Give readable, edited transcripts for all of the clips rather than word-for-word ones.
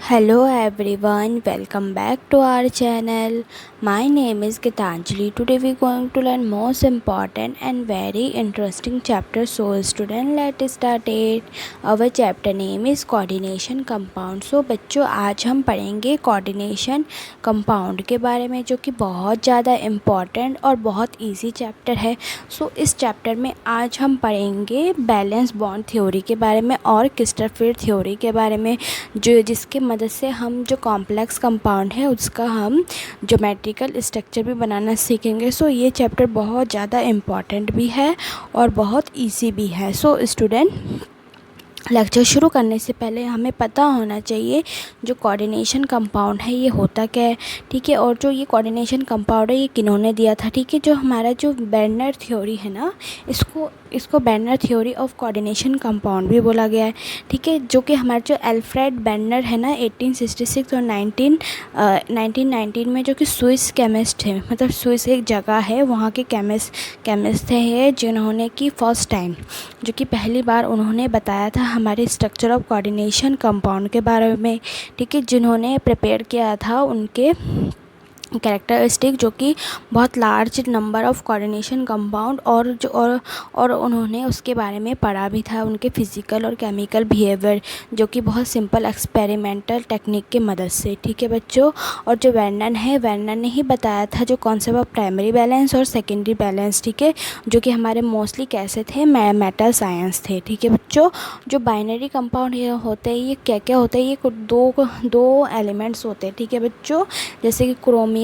Hello everyone, welcome back to our channel. My name is Gitanjali. Today we are going to learn most important and very interesting chapter. So student, let's start it. Our chapter name is coordination compound. So बच्चों आज हम पढ़ेंगे coordination compound के बारे में, जो कि बहुत ज़्यादा important और बहुत easy चैप्टर है. सो इस चैप्टर में आज हम पढ़ेंगे बैलेंस बॉन्ड थ्योरी के बारे में और क्रिस्टोफर थ्योरी के बारे में, जो जिसके मदद से हम जो कॉम्प्लेक्स कंपाउंड है उसका हम ज्योमेट्रिकल स्ट्रक्चर भी बनाना सीखेंगे. सो ये चैप्टर बहुत ज़्यादा इम्पॉर्टेंट भी है और बहुत इजी भी है. सो स्टूडेंट, लेक्चर शुरू करने से पहले हमें पता होना चाहिए जो कोऑर्डिनेशन कंपाउंड है ये होता क्या है, ठीक है, और जो ये कोऑर्डिनेशन कंपाउंड है ये किन्होंने दिया था, ठीक है. जो हमारा जो बेर्नर थ्योरी है ना, इसको बेर्नर थ्योरी ऑफ कोऑर्डिनेशन कंपाउंड भी बोला गया है, ठीक है. जो कि हमारा जो अल्फ्रेड बेर्नर है ना 1866 और 1919 में, जो कि स्विस केमिस्ट है, मतलब स्विस एक जगह है, वहाँ के केमिस्ट है जिन्होंने कि फर्स्ट टाइम, जो कि पहली बार उन्होंने बताया था हमारे स्ट्रक्चर ऑफ कोऑर्डिनेशन कंपाउंड के बारे में, ठीक है. जिन्होंने प्रिपेयर किया था उनके कैरेक्टरिस्टिक, जो कि बहुत large number of coordination compound और उन्होंने उसके बारे में पढ़ा भी था, उनके फिज़िकल और केमिकल बिहेवियर, जो कि बहुत सिंपल एक्सपेरिमेंटल टेक्निक की मदद से, ठीक है बच्चों. और जो वेर्नन ने ही बताया था जो कॉन्सेप्ट ऑफ प्राइमरी बैलेंस और सेकेंडरी बैलेंस, ठीक है, जो कि हमारे मोस्टली कैसे थे, मेटल साइंस थे, ठीक है बच्चों. जो बाइनरी कंपाउंड होते हैं ये क्या क्या होता है, ये दो एलिमेंट्स होते हैं, ठीक है बच्चों, जैसे कि क्रोमियम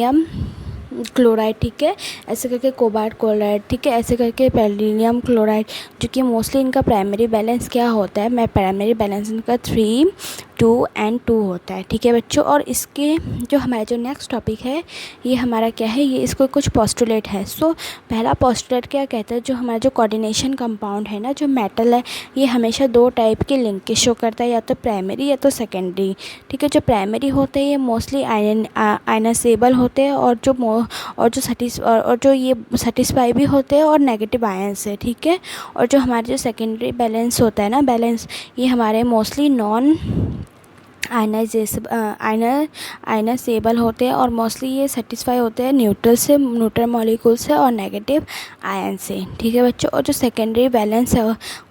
क्लोराइड, ठीक है, ऐसे करके कोबाल्ट क्लोराइड, ठीक है, ऐसे करके पैलेडियम क्लोराइड, जो कि मोस्टली इनका प्राइमरी बैलेंस क्या होता है, प्राइमरी बैलेंस इनका 3, 2 and 2 होता है, ठीक है बच्चों. और इसके जो हमारा जो नेक्स्ट टॉपिक है ये हमारा क्या है, ये इसको कुछ पोस्टुलेट है. सो पहला पोस्टुलेट क्या कहता है, जो हमारा जो कोऑर्डिनेशन कंपाउंड है ना, जो मेटल है, ये हमेशा दो टाइप के लिंकेज शो करता है, या तो प्राइमरी या तो सेकेंडरी, ठीक है. जो प्राइमरी होते हैं ये मोस्टली आयनसेबल होते हैं, और जो ये सेटिस्फाई भी होते हैं और नेगेटिव आयन से, ठीक है. और जो हमारे जो सेकेंडरी बैलेंस होता है ना, बैलेंस, ये हमारे मोस्टली नॉन आयनाइजेबल होते हैं, और मोस्टली ये सेटिस्फाई होते हैं न्यूट्रल मॉलिक्यूल से और नेगेटिव आयन से, ठीक है बच्चों. और जो सेकेंडरी बैलेंस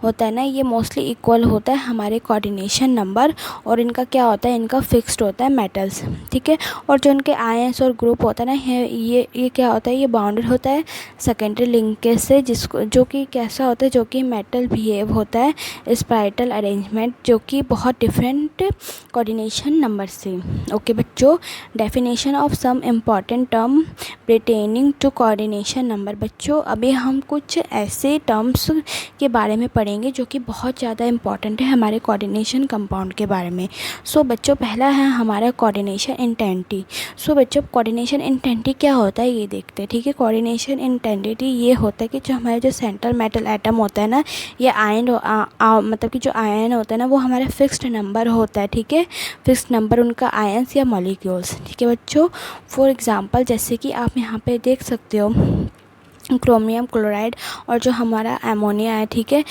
होता है ना, ये मोस्टली इक्वल होता है हमारे कोऑर्डिनेशन नंबर, और इनका क्या होता है, इनका फिक्स्ड होता है मेटल्स, ठीक है. और जो इनके आयंस और ग्रुप होता है ना, ये क्या होता है, ये बाउंडेड होता है सेकेंडरी लिंकेज से, जो कि कैसा होता है, जो कि मेटल बिहेव होता है स्पाइरल अरेंजमेंट, जो कि बहुत डिफरेंट कोऑर्डिनेशन नंबर से. ओके बच्चों, definition of some important term pertaining to coordination number. बच्चों अभी हम कुछ ऐसे टर्म्स के बारे में पढ़ेंगे जो कि बहुत ज़्यादा इम्पॉर्टेंट है हमारे कोऑर्डिनेशन कंपाउंड के बारे में. सो बच्चों पहला है हमारा कोऑर्डिनेशन इंटेंसिटी. सो बच्चों कोऑर्डिनेशन इंटेंसिटी क्या होता है ये देखते हैं, ठीक है. कोऑर्डिनेशन इंटेंसिटी ये होता है कि जो हमारे जो सेंट्रल मेटल एटम होता है ना, ये आयन मतलब कि जो आयन होता है ना वो हमारा फिक्स्ड नंबर होता है, ठीक है, फिक्स्ड नंबर उनका आयंस या मॉलिक्यूल्स, ठीक है बच्चों. फॉर एग्जांपल जैसे कि आप यहाँ पे देख सकते हो क्रोमियम क्लोराइड और जो हमारा एमोनिया है, ठीक है,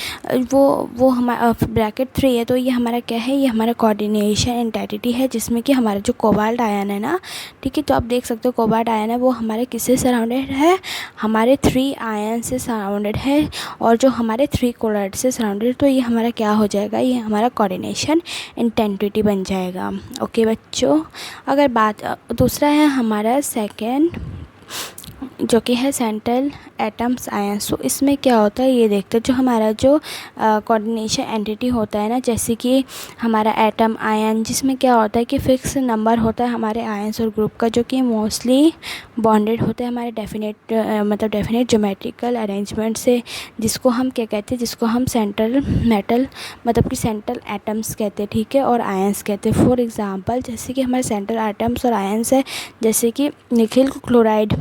वो हमारा ब्रैकेट 3 है, तो ये हमारा क्या है, ये हमारा कोऑर्डिनेशन इंटेंसिटी है, जिसमें कि हमारा जो कोबाल्ट आयन है ना, ठीक है, तो आप देख सकते हो कोबाल्ट आयन है वो हमारे किससे सराउंडेड है, हमारे 3 आयन से सराउंडेड है, और जो हमारे 3 क्लोराइड से सराउंडेड, तो ये हमारा क्या हो जाएगा, ये हमारा कोऑर्डिनेशन इंटेंसिटी बन जाएगा. ओके बच्चों, अगर बात दूसरा है हमारा सेकेंड, जो कि है सेंट्रल एटम्स आयन. सो इसमें क्या होता है ये देखते हैं. जो हमारा जो कोऑर्डिनेशन एंटिटी होता है ना, जैसे कि हमारा एटम आयन, जिसमें क्या होता है कि फिक्स नंबर होता है हमारे आयंस और ग्रुप का, जो कि मोस्टली बॉन्डेड होते हैं हमारे डेफिनेट ज्योमेट्रिकल अरेंजमेंट से, जिसको हम क्या कहते हैं, जिसको हम सेंट्रल मेटल मतलब कि सेंट्रल एटम्स कहते हैं, ठीक है, और आयंस कहते हैं. फॉर एग्जांपल जैसे कि हमारे सेंट्रल एटम्स और आयंस है, जैसे कि निकिल क्लोराइड,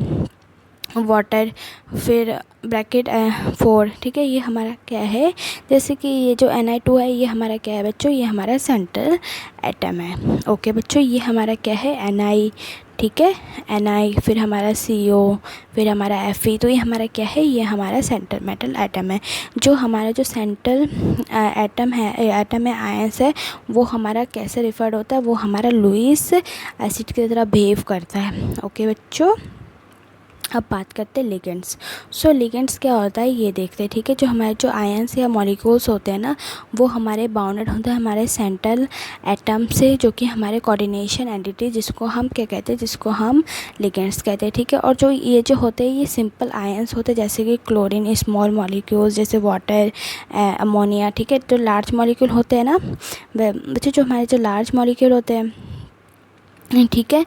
वाटर, फिर ब्रैकेट 4, ठीक है, ये हमारा क्या है, जैसे कि ये जो Ni2 है ये हमारा क्या है बच्चों, ये हमारा सेंट्रल एटम है. ओके बच्चों, ये हमारा क्या है Ni, ठीक है, Na, फिर हमारा CO, फिर हमारा Fe। तो ये हमारा क्या है, ये हमारा सेंटर मेटल एटम है। जो हमारा जो सेंट्रल एटम है आयंस है, वो हमारा कैसे रिफर्ड होता है, वो हमारा लुईस एसिड की तरह बिहेव करता है। ओके बच्चों, अब बात करते हैं लिगेंड्स। सो लिगेंड्स क्या होता है ये देखते हैं, ठीक है। जो हमारे जो आयंस या मॉलिक्यूल्स होते हैं ना, वो हमारे बाउंडेड होते हैं हमारे सेंट्रल एटम से, जो कि हमारे कोऑर्डिनेशन एंटिटी, जिसको हम क्या कहते हैं, जिसको हम लिगेंड्स कहते हैं, ठीक है। और जो ये जो होते हैं ये सिंपल आयंस होते हैं, जैसे कि क्लोरीन, स्मॉल मॉलिक्यूल्स जैसे वाटर, अमोनिया, ठीक है। जो लार्ज मॉलिक्यूल होते हैं ना बच्चों, जो हमारे जो लार्ज मॉलिक्यूल होते हैं, ठीक है,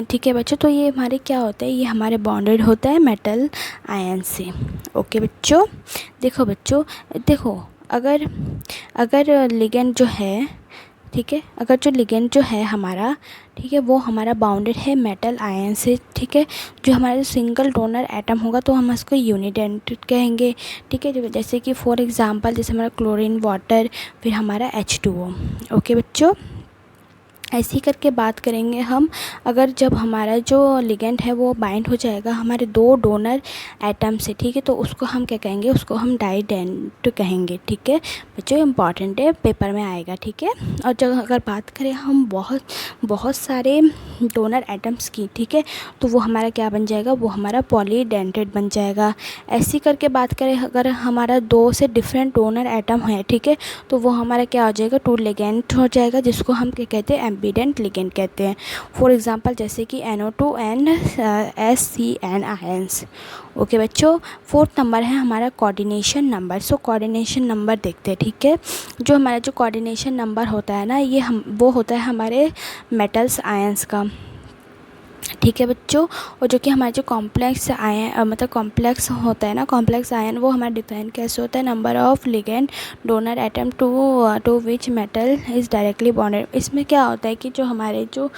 ठीक है बच्चों। तो ये हमारे क्या होता है, ये हमारे बॉन्डेड होता है मेटल आयन से। ओके बच्चों, देखो बच्चों, देखो अगर अगर लिगेंड जो है, ठीक है, अगर जो लिगेंड जो है हमारा, ठीक है, वो हमारा बाउंडेड है मेटल आयन से, ठीक है। जो हमारा सिंगल डोनर एटम होगा तो हम उसको यूनिडेंट कहेंगे, ठीक है। जैसे कि फॉर एग्जांपल जैसे हमारा क्लोरीन, वाटर, फिर हमारा H2O। ओके बच्चों, ऐसे ही करके बात करेंगे हम। अगर जब हमारा जो लिगेंड है वो बाइंड हो जाएगा हमारे दो डोनर एटम से, ठीक है, तो उसको हम क्या कहेंगे, उसको हम डाइडेंट कहेंगे, ठीक है बच्चों। इम्पॉर्टेंट है, पेपर में आएगा, ठीक है। और जब अगर बात करें हम बहुत सारे डोनर एटम्स की, ठीक है, तो वो हमारा क्या बन जाएगा, वो हमारा पॉलीडेंटेड बन जाएगा। ऐसी करके बात करें अगर हमारा दो से डिफरेंट डोनर एटम है, ठीक है, तो वो हमारा क्या हो जाएगा, टू लिगेंड हो जाएगा, जिसको हम क्या कहते हैं, एम्बिडेंट लिगेंड कहते हैं। फॉर एग्जांपल जैसे कि NO2 and SCN ions. Okay बच्चों, फोर्थ नंबर है हमारा coordination number. So coordination number देखते हैं, ठीक है। जो हमारा जो कोऑर्डिनेशन नंबर होता है ना, ये वो होता है हमारे मेटल्स आयंस का, ठीक है बच्चों। और जो कि हमारे जो कॉम्प्लेक्स आयन मतलब कॉम्प्लेक्स होता है ना, कॉम्प्लेक्स आयन, वो हमारा डिफाइन कैसे होता है, number of ligand donor atom to which metal is directly bonded. इसमें क्या होता है कि जो हमारे जो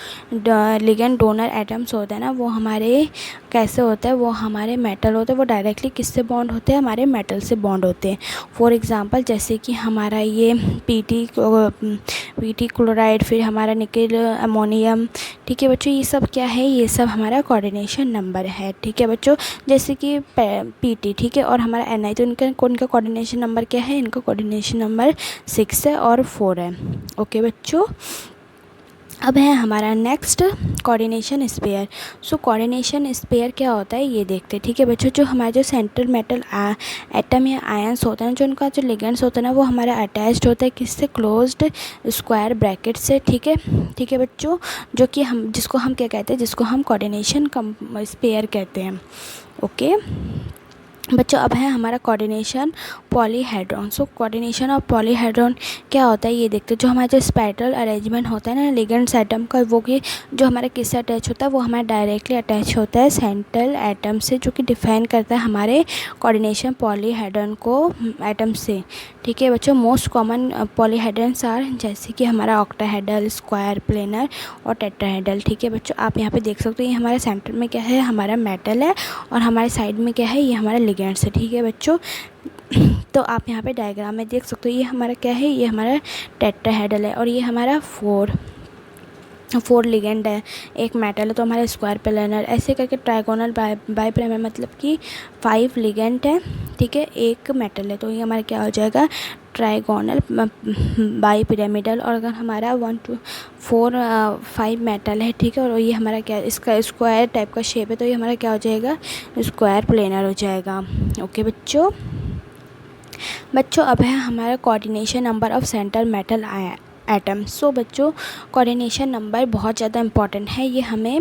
लिगेंड डोनर एटम्स होते हैं ना, वो हमारे कैसे होता है, वो हमारे मेटल होते हैं, वो डायरेक्टली किससे बॉन्ड होते हैं, हमारे मेटल से बॉन्ड होते हैं। फॉर एग्जांपल जैसे कि हमारा ये पीटी क्लोराइड, फिर हमारा निकेल अमोनियम, ठीक है बच्चों। ये सब क्या है, ये सब हमारा कोऑर्डिनेशन नंबर है, ठीक है बच्चों। जैसे कि पीटी, ठीक है, और हमारा Ni, तो इनका कोऑर्डिनेशन नंबर क्या है, इनका कोऑर्डिनेशन नंबर 6 है और 4 है। ओके बच्चों, अब है हमारा next coordination sphere. So coordination sphere क्या होता है ये देखते हैं, ठीक है बच्चों। जो हमारे जो सेंट्रल मेटल एटम या आयंस होता है ना, जो उनका जो लिगेंड्स होता है ना, वो हमारा अटैच्ड होता है किससे, क्लोज्ड स्क्वायर ब्रैकेट से, ठीक है बच्चों। जो कि हम जिसको हम क्या कहते हैं, जिसको हम कोऑर्डिनेशन स्पेयर कहते हैं। ओके बच्चों, अब है हमारा coordination polyhedron. So coordination of polyhedron क्या होता है ये देखते हैं। जो हमारा जो स्पेक्ट्रल अरेंजमेंट होता है ना लिगेंड्स एटम का, वो कि जो हमारे किससे अटैच होता है, वो हमारा डायरेक्टली अटैच होता है सेंट्रल एटम से, जो कि डिफाइन करता है हमारे कोऑर्डिनेशन पॉलीहेड्रॉन को एटम से, ठीक है बच्चों। मोस्ट कॉमन पॉलीहेड्रॉन्स आर जैसे कि हमारा ऑक्टाहेड्रल, स्क्वायर, प्लेनर और टेट्राहेड्रल, ठीक है बच्चों। आप यहाँ पे देख सकते हो, ये हमारे सेंटर में क्या है, हमारा मेटल है, और हमारे साइड में क्या है, ये हमारा लिगेंड्स है, ठीक है बच्चों। तो आप यहाँ पे डायग्राम में देख सकते हो, ये हमारा क्या है, ये हमारा टेट्राहेड्रल है, और ये हमारा फोर लिगेंड है, एक मेटल है, तो हमारा स्क्वायर, प्लेनर, ऐसे करके ट्राइगोनल बाइप्राइमर, मतलब कि 5 लिगेंड है, ठीक है, एक मेटल है, तो ये हमारा क्या हो जाएगा, ट्राइगोनल बाइपिरामिडल। और अगर हमारा 1 2 4 5 मेटल है, ठीक है, और ये हमारा क्या, इसका स्क्वायर टाइप का शेप है, तो ये हमारा क्या हो जाएगा, स्क्वायर प्लेनर हो जाएगा। ओके बच्चों, अब है हमारा coordination number of central metal atom. So बच्चों, कोऑर्डिनेशन नंबर बहुत ज़्यादा इंपॉर्टेंट है, ये हमें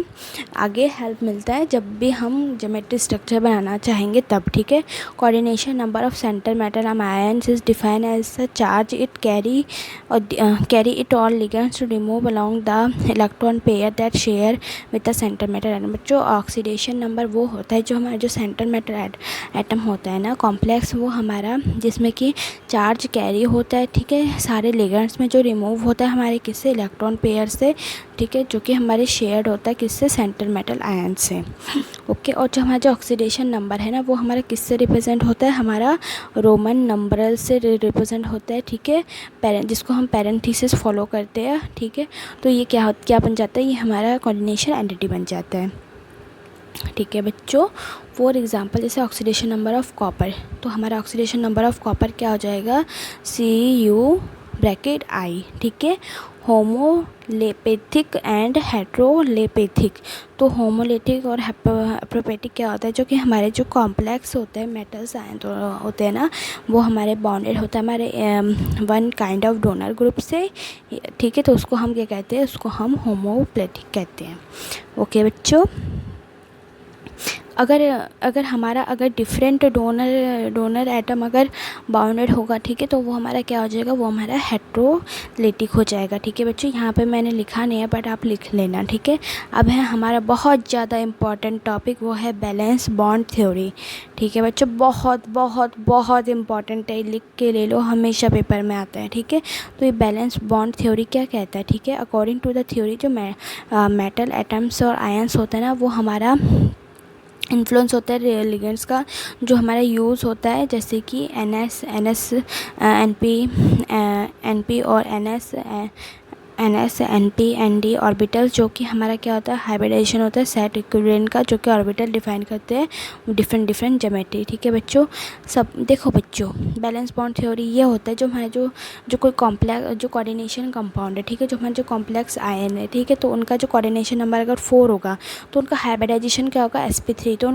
आगे हेल्प मिलता है जब भी हम ज्योमेट्री स्ट्रक्चर बनाना चाहेंगे तब, ठीक है। Coordination number of central metal ions is defined as the charge it carry it all ligands to remove along the electron pair that share with the central metal atom. बच्चों, oxidation number वो होता है जो हमारा जो central metal atom होता है ना कॉम्प्लेक्स, वो हमारा जिसमें कि चार्ज कैरी होता है, ठीक है, सारे लिगेंड्स में जो रिमूव मूव होता है हमारे किससे, इलेक्ट्रॉन पेयर से, ठीक है, जो कि हमारे शेयर्ड होता है किससे, सेंट्रल मेटल आयन से। ओके, और जो हमारा जो ऑक्सीडेशन नंबर है ना वो हमारा किससे रिप्रेजेंट होता है, हमारा रोमन नंबरल से रिप्रेजेंट होता है, ठीक है, जिसको हम पैरेंथेसिस फॉलो करते हैं, ठीक है। तो ये क्या बन जाता है, ये हमारा कोऑर्डिनेशन एंटिटी बन जाता है, ठीक है बच्चों। फॉर एग्जांपल जैसे ऑक्सीडेशन नंबर ऑफ कॉपर, तो हमारा ऑक्सीडेशन नंबर ऑफ कॉपर क्या हो जाएगा, Cu(I), ठीक है। होमोलेपेथिक एंड हेट्रोलेपेथिक, तो होमोलेटिक और हेप्रोपेटिक क्या होता है, जो कि हमारे जो कॉम्प्लेक्स होते हैं मेटल्स आयन होते हैं ना, वो हमारे बॉन्डेड होता है हमारे one kind of donor group से, ठीक है। तो उसको हम क्या कहते हैं, उसको हम होमोप्लेटिक कहते हैं। ओके बच्चों, अगर हमारा डिफरेंट डोनर एटम अगर बाउंडेड होगा, ठीक है, तो वो हमारा क्या हो जाएगा, वो हमारा हेट्रोलेटिक हो जाएगा, ठीक है बच्चों। यहाँ पे मैंने लिखा नहीं है बट आप लिख लेना, ठीक है। अब है हमारा बहुत ज़्यादा इम्पॉर्टेंट टॉपिक, वो है बैलेंस बॉन्ड थ्योरी, ठीक है बच्चों। बहुत बहुत बहुत इम्पॉर्टेंट है, लिख के ले लो, हमेशा पेपर में आता है, ठीक है। तो ये बैलेंस बॉन्ड थ्योरी क्या कहता है, ठीक है। अकॉर्डिंग टू द थ्योरी जो मेटल एटम्स और आयंस होते हैं ना, वो हमारा इन्फ्लुएंस होता है लिगेंड्स का, जो हमारा यूज़ होता है, जैसे कि एन पी और NP ND ऑर्बिटल, जो कि हमारा क्या होता है, हाइब्रिडाइजेशन होता है सेट इक्विवेलेंट का, जो कि ऑर्बिटल डिफाइन करते हैं डिफरेंट ज्योमेट्री, ठीक है बच्चों। सब देखो बच्चों, बैलेंस बॉन्ड थ्योरी ये होता है जो हमारा जो कोई कॉम्प्लेक्स जो कोऑर्डिनेशन कंपाउंड है, ठीक है, जो हमारे जो कॉम्प्लेक्स आयन है, ठीक है, तो उनका जो कोऑर्डिनेशन नंबर अगर 4 होगा तो उनका हाइब्रिडाइजेशन क्या होगा, sp3, तो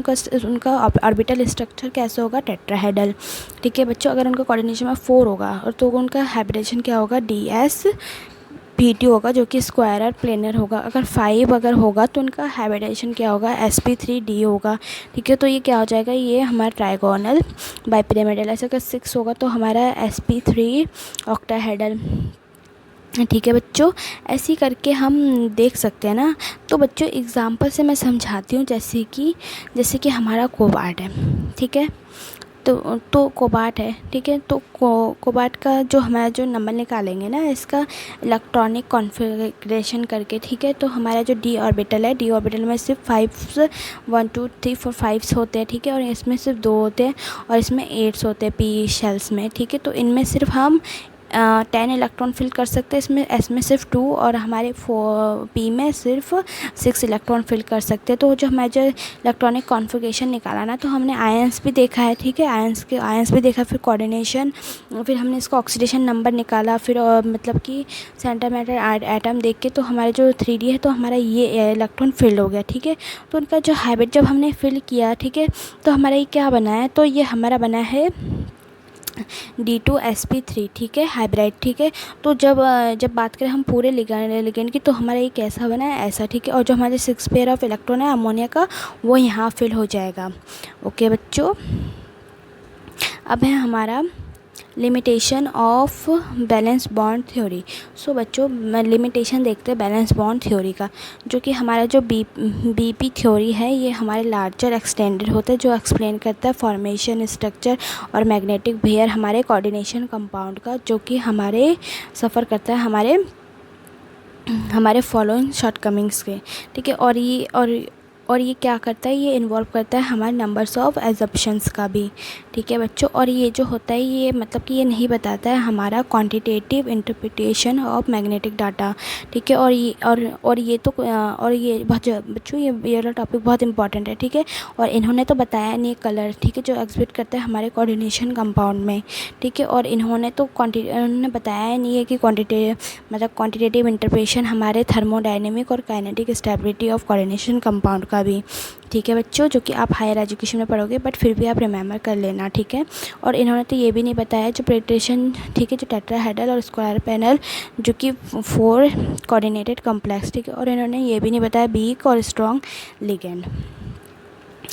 उनका ऑर्बिटल स्ट्रक्चर कैसे होगा, टेट्राहेड्रल, ठीक है बच्चों। अगर उनका कोऑर्डिनेशन में 4 होगा और तो उनका हाइब्रिडाइजेशन क्या होगा, dsp2 होगा, जो कि स्क्वायर प्लेनर होगा। अगर 5 होगा तो उनका हाइब्रिडाइजेशन क्या होगा, sp3d होगा, ठीक है। तो ये क्या हो जाएगा, ये हमारा ट्राइगोनल बाइपिरामिडल। ऐसे अगर 6 होगा तो हमारा sp3 ऑक्टाहेड्रल, ठीक है बच्चों। ऐसे करके हम देख सकते हैं ना। तो बच्चों एग्जांपल से मैं समझाती हूँ, जैसे कि हमारा कोबाल्ट है, ठीक है। तो कोबाल्ट है, ठीक है। तो कोबाल्ट का जो हमारा जो नंबर निकालेंगे ना, इसका इलेक्ट्रॉनिक कॉन्फ़िगरेशन करके, ठीक है। तो हमारा जो d ऑर्बिटल है, d ऑर्बिटल में सिर्फ 5 1 2 3 4 5 होते हैं, ठीक है। और इसमें सिर्फ 2 होते हैं और इसमें 8 होते हैं p शेल्स में, ठीक है। तो इनमें सिर्फ हम 10 इलेक्ट्रॉन फिल कर सकते हैं, इसमें एस में सिर्फ 2 और हमारे पी में सिर्फ 6 इलेक्ट्रॉन फिल कर सकते हैं। तो जो हमारा जो इलेक्ट्रॉनिक कॉन्फ़िगरेशन निकाला ना, तो हमने आयंस भी देखा है, ठीक है, आयंस भी देखा, फिर कोऑर्डिनेशन, फिर हमने इसका ऑक्सीडेशन नंबर निकाला, फिर मतलब कि सेंटर मेटल एटम देख के तो हमारे जो 3D है, तो हमारा ये इलेक्ट्रॉन फिल हो गया, ठीक है। तो उनका जो हाइब्रिड जब हमने फिल किया, ठीक है, तो हमारा ये क्या बना है, तो ये हमारा बना है D2sp3, ठीक है, हाइब्रिड, ठीक है। तो जब बात करें हम पूरे लिगेंड की, तो हमारा ये कैसा बना है, ऐसा, ठीक है। और जो हमारे 6 पेयर ऑफ इलेक्ट्रॉन है अमोनिया का, वो यहाँ फिल हो जाएगा। ओके बच्चों, अब है हमारा limitation of valence bond theory. So बच्चों लिमिटेशन देखते हैं बैलेंस बॉन्ड थ्योरी का, जो कि हमारा जो बीपी थ्योरी है, ये हमारे लार्जर एक्सटेंडेड होता है, जो एक्सप्लेन करता है फॉर्मेशन, स्ट्रक्चर और मैग्नेटिक बिहेवियर हमारे कोऑर्डिनेशन कंपाउंड का, जो कि हमारे सफ़र करता है हमारे फॉलोइंग शॉर्टकमिंग्स के, ठीक है। और ये क्या करता है, ये इन्वॉल्व करता है हमारे नंबर्स ऑफ एजम्पशंस का भी, ठीक है बच्चों। और ये जो होता है, ये मतलब कि ये नहीं बताता है हमारा quantitative interpretation of magnetic data, ठीक है। और ये बच्चों ये वाला टॉपिक बहुत इंपॉर्टेंट है, ठीक है। और इन्होंने तो बताया नहीं कलर, ठीक है, जो एग्जिबिट करता है हमारे कोऑर्डिनेशन कंपाउंड में, ठीक है। और इन्होंने बताया नहीं है कि क्वांटिटेटिव इंटरप्रिटेशन हमारे थर्मोडायनेमिक और kinetic stability of coordination compound का भी, ठीक है बच्चों, जो कि आप हायर एजुकेशन में पढ़ोगे, बट फिर भी आप रिमेंबर कर लेना, ठीक है। और इन्होंने तो ये भी नहीं बताया जो प्रेटेशन, ठीक है, जो टेट्राहेड्रल और स्क्वायर पैनल, जो कि 4 कोऑर्डिनेटेड कॉम्प्लेक्स, ठीक है। और इन्होंने ये भी नहीं बताया वीक और स्ट्रॉन्ग लिगेंड,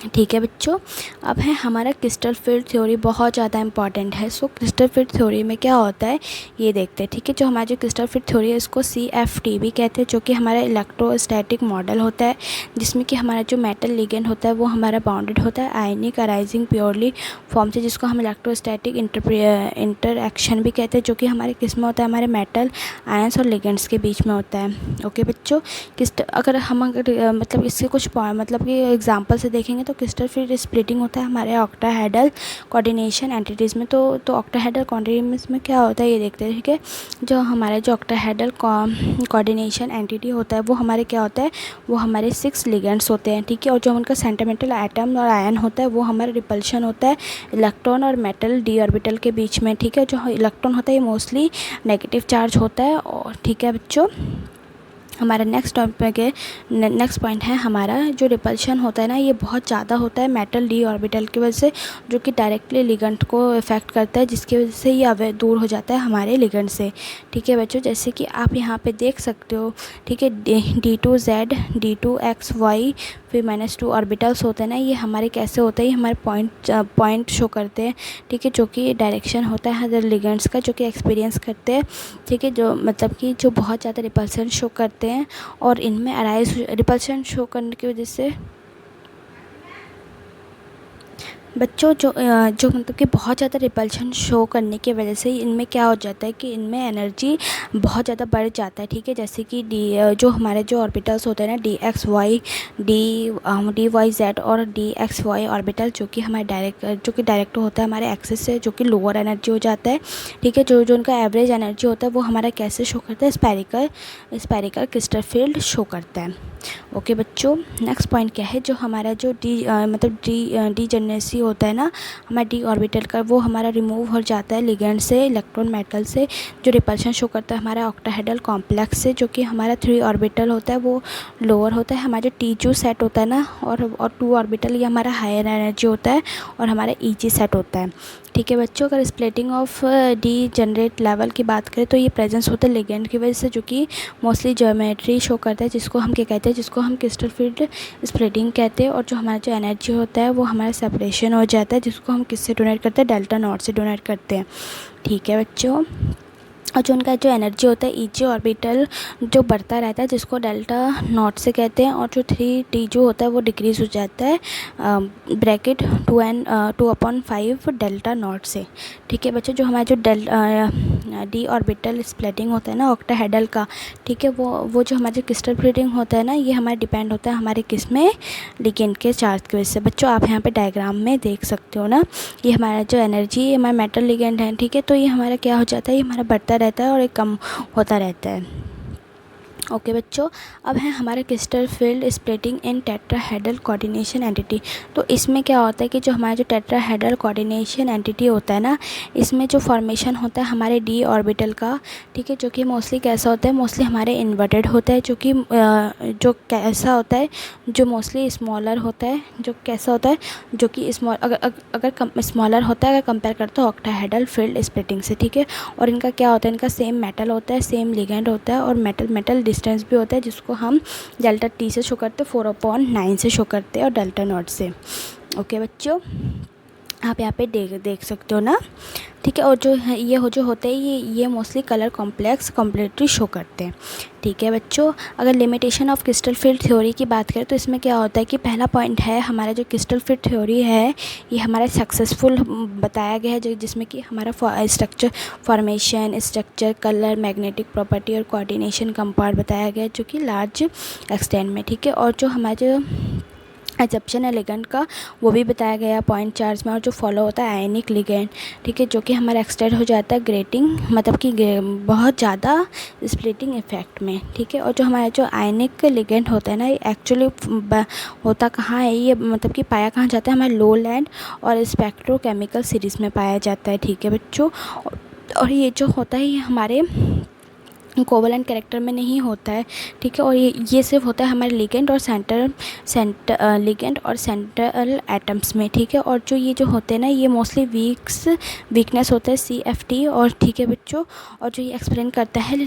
ठीक है बच्चों, अब है हमारा क्रिस्टल फील्ड थ्योरी बहुत ज़्यादा इंपॉर्टेंट है। सो क्रिस्टल फील्ड थ्योरी में क्या होता है ये देखते हैं। ठीक है, जो हमारा जो क्रिस्टल फील्ड थ्योरी है इसको CFT भी कहते हैं, जो कि हमारा इलेक्ट्रोस्टैटिक मॉडल होता है, जिसमें कि हमारा जो मेटल लिगेंड होता है वो हमारा बाउंडेड होता है आयनिक अराइजिंग प्योरली फॉर्म से, जिसको हम इलेक्ट्रोस्टैटिक इंटरएक्शन भी कहते हैं, जो कि हमारे किस में होता है, हमारे मेटल आयंस और लिगेंड्स के बीच में होता है। ओके बच्चों, अगर मतलब इसके कुछ मतलब कि एग्जांपल से देखेंगे तो क्रिस्टल फील्ड स्प्लिटिंग होता है हमारे ऑक्टाहेड्रल कोऑर्डिनेशन एंटिटीज़ में। तो ऑक्टाहेड्रल कोऑर्डिनेशन में क्या होता है ये देखते हैं। ठीक है, जो हमारे जो ऑक्टाहेड्रल कोऑर्डिनेशन एंटिटी होता है वो हमारे क्या होता है, वो हमारे 6 लिगेंड्स होते हैं। ठीक है, और जो उनका सेंटिमेंटल एटम और आयन होता है वो हमारा रिपल्शन होता है इलेक्ट्रॉन और मेटल डी ऑर्बिटल के बीच में। ठीक है, जो इलेक्ट्रॉन होता है ये मोस्टली नेगेटिव चार्ज होता है। और ठीक है बच्चों, हमारा नेक्स्ट पॉइंट है हमारा जो रिपल्शन होता है ना, ये बहुत ज़्यादा होता है मेटल डी ऑर्बिटल की वजह से, जो कि डायरेक्टली लिगेंड को इफेक्ट करता है, जिसकी वजह से ये दूर हो जाता है हमारे लिगेंड से। ठीक है बच्चों, जैसे कि आप यहाँ पे देख सकते हो। ठीक है, D2Z D2XY फिर -2 ऑर्बिटल्स होते हैं ना, ये हमारे कैसे होते हैं, ये हमारे पॉइंट शो करते हैं। ठीक है, जो कि डायरेक्शन होता है हर लिगेंड्स का, जो कि एक्सपीरियंस करते हैं। ठीक है, जो मतलब कि जो बहुत ज़्यादा रिपल्सन शो करते हैं, और इनमें रिपल्शन शो करने की वजह से बच्चों जो मतलब कि बहुत ज़्यादा रिपल्शन शो करने की वजह से इनमें क्या हो जाता है कि इनमें एनर्जी बहुत ज़्यादा बढ़ जाता है। ठीक है, जैसे कि जो हमारे जो ऑर्बिटल्स होते हैं ना, DXY DYZ और DXY ऑर्बिटल, जो कि हमारे डायरेक्ट होता है हमारे एक्सिस से, जो कि लोअर एनर्जी हो जाता है। ठीक है, जो उनका एवरेज एनर्जी होता है वो हमारा कैसे शो करता है, स्पेरिकल क्रिस्टल फील्ड शो करता है। ओके बच्चों, नेक्स्ट पॉइंट क्या है, जो हमारा जो डीजेनरेसी होता है ना हमारा डी ऑर्बिटल का, वो हमारा रिमूव हो जाता है लिगेंड से, इलेक्ट्रॉन मेटल से। जो रिपल्शन शो करता है हमारा ऑक्टाहेड्रल कॉम्प्लेक्स से, जो कि हमारा 3 ऑर्बिटल होता है वो लोअर होता है। हमारा जो T2 सेट होता है ना, और 2 ऑर्बिटल ये हमारा हायर एनर्जी होता है, और हमारा EG सेट होता है। ठीक है बच्चों, अगर splitting of D generate level की बात करें तो ये प्रेजेंस होता है लिगेंड की वजह से, जो कि मोस्टली ज्योमेट्री शो करता है, जिसको हम क्या कहते हैं, जिसको हम क्रिस्टल फील्ड स्प्लिटिंग कहते हैं। और जो हमारा जो एनर्जी होता है वो हमारा सेपरेशन हो जाता है, जिसको हम किससे डोनेट करते हैं, डेल्टा नॉट से डोनेट करते हैं। ठीक है बच्चों, और जो उनका जो एनर्जी होता है EG ऑर्बिटल जो बढ़ता रहता है, जिसको डेल्टा नॉट से कहते हैं, और जो 3T जो होता है वो डिक्रीज़ हो जाता है ब्रैकेट 2/5 डेल्टा नॉट से। ठीक है बच्चों, जो हमारा जो डी ऑर्बिटल स्प्लिटिंग होता है ना ऑक्टाहेड्रल का, ठीक है, वो जो हमारा क्रिस्टल फील्डिंग होता है ना, ये हमारा डिपेंड होता है हमारे किस में, लिगेंड के चार्ज की वजह से। बच्चों आप यहाँ पे डायग्राम में देख सकते हो ना, ये हमारा जो एनर्जी हमारा मेटल लिगेंड है। ठीक है, तो ये हमारा क्या हो जाता है, ये हमारा बढ़ता रहता है और एक कम होता रहता है। ओके बच्चों, अब है हमारा क्रिस्टल फील्ड स्प्लिटिंग इन टेट्राहेड्रल कोऑर्डिनेशन एंटिटी। तो इसमें क्या होता है कि जो हमारा जो टेट्राहेड्रल कोऑर्डिनेशन एंटिटी होता है ना, इसमें जो फॉर्मेशन होता है हमारे डी ऑर्बिटल का, ठीक है, जो कि मोस्टली कैसा होता है, मोस्टली हमारे इन्वर्टेड होता है, जो कि जो कैसा होता है, जो मोस्टली स्मॉलर होता है, जो कैसा होता है, जो कि अगर स्मॉलर होता है अगर कंपेयर करते हो ऑक्टाहेड्रल फील्ड स्प्लिटिंग से। ठीक है, और इनका क्या होता है, इनका सेम मेटल होता है, सेम लिगेंड होता है, और मेटल डिस्टेंस भी होता है, जिसको हम डेल्टा T से शो करते हैं, 4/9 से शो करते हैं, और डेल्टा नॉट से। ओके बच्चों, आप यहाँ पे देख सकते हो ना। ठीक है, और जो है जो होते हैं ये mostly colour complex completely show करते हैं। ठीक है बच्चों, अगर limitation of crystal field theory की बात करें तो इसमें क्या होता है कि पहला पॉइंट है हमारा जो क्रिस्टल फील्ड थ्योरी है ये हमारा सक्सेसफुल बताया गया है, जिसमें कि हमारा structure formation, structure, colour, magnetic property और कोऑर्डिनेशन कंपाउंड बताया गया है, जो कि लार्ज एक्सटेंट में। ठीक है, और जो हमारा जो एजप्शन है लिगेंड का वो भी बताया गया पॉइंट चार्ज में, और जो फॉलो होता है आयनिक लिगेंड। ठीक है, जो कि हमारा एक्सटेंड हो जाता है ग्रेटिंग मतलब कि बहुत ज़्यादा स्प्लिटिंग इफेक्ट में। ठीक है, और जो हमारा जो आयनिक लिगेंड होता है ना, ये एक्चुअली होता कहाँ है, ये मतलब कि पाया कहाँ जाता है, हमारे लो लैंड और स्पेक्ट्रोकेमिकल सीरीज़ में पाया जाता है। ठीक है बच्चों, और ये जो होता है ये हमारे कोवलेंट कैरेक्टर में नहीं होता है, ठीक है। और ये सिर्फ होता है हमारे लिगेंड और लिगेंड और सेंट्रल एटम्स में, ठीक है। और जो ये जो होते हैं ना, ये मोस्टली वीकनेस होता है CFT, और ठीक है बच्चों। और जो ये एक्सप्लेन करता है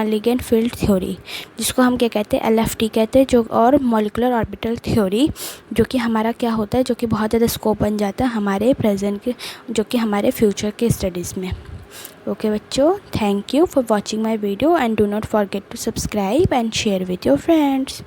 लिगेंड फील्ड थ्योरी, जिसको हम क्या कहते हैं, LFT कहते हैं, जो और मॉलिकुलर ऑर्बिटल थ्योरी, जो कि हमारा क्या होता है, जो कि बहुत ज़्यादा स्कोप बन जाता है हमारे प्रेजेंट के, जो कि हमारे फ्यूचर के स्टडीज़ में। Okay बच्चों, thank you for watching my video and do not forget to subscribe and share with your friends.